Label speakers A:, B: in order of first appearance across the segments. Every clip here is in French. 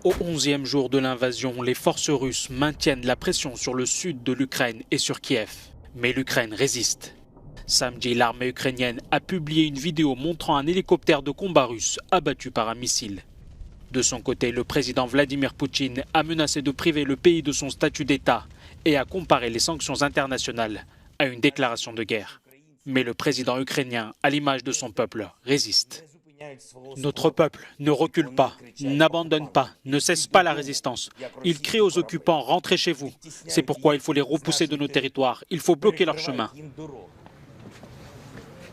A: Au 11e jour de l'invasion, les forces russes maintiennent la pression sur le sud de l'Ukraine et sur Kiev. Mais l'Ukraine résiste. Samedi, l'armée ukrainienne a publié une vidéo montrant un hélicoptère de combat russe abattu par un missile. De son côté, le président Vladimir Poutine a menacé de priver le pays de son statut d'État et a comparé les sanctions internationales à une déclaration de guerre. Mais le président ukrainien, à l'image de son peuple, résiste. Notre peuple ne recule pas, n'abandonne pas, ne cesse pas la résistance. Il crie aux occupants « rentrez chez vous ». C'est pourquoi il faut les repousser de nos territoires, il faut bloquer leur chemin.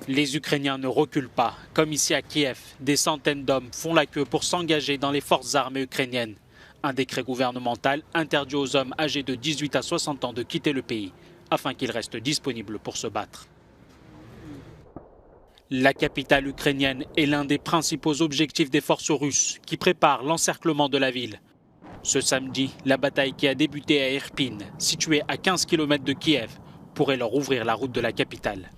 A: Les Ukrainiens ne reculent pas. Comme ici à Kiev, des centaines d'hommes font la queue pour s'engager dans les forces armées ukrainiennes. Un décret gouvernemental interdit aux hommes âgés de 18 à 60 ans de quitter le pays, afin qu'ils restent disponibles pour se battre. La capitale ukrainienne est l'un des principaux objectifs des forces russes qui préparent l'encerclement de la ville. Ce samedi, la bataille qui a débuté à Irpin, située à 15 km de Kiev, pourrait leur ouvrir la route de la capitale.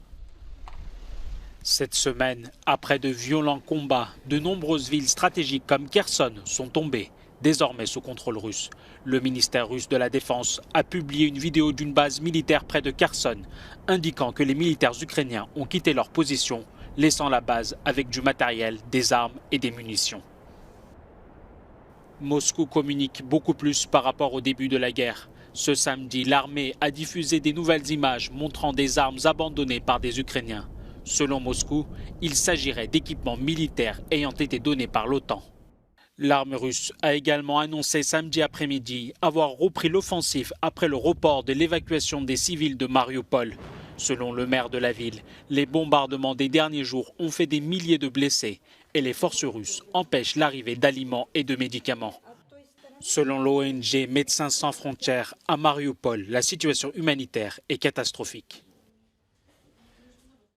A: Cette semaine, après de violents combats, de nombreuses villes stratégiques comme Kherson sont tombées, désormais sous contrôle russe. Le ministère russe de la Défense a publié une vidéo d'une base militaire près de Kherson, indiquant que les militaires ukrainiens ont quitté leur position, laissant la base avec du matériel, des armes et des munitions. Moscou communique beaucoup plus par rapport au début de la guerre. Ce samedi, l'armée a diffusé des nouvelles images montrant des armes abandonnées par des Ukrainiens. Selon Moscou, il s'agirait d'équipements militaires ayant été donnés par l'OTAN. L'armée russe a également annoncé samedi après-midi avoir repris l'offensive après le report de l'évacuation des civils de Mariupol. Selon le maire de la ville, les bombardements des derniers jours ont fait des milliers de blessés et les forces russes empêchent l'arrivée d'aliments et de médicaments. Selon l'ONG Médecins sans frontières, à Mariupol, la situation humanitaire est catastrophique.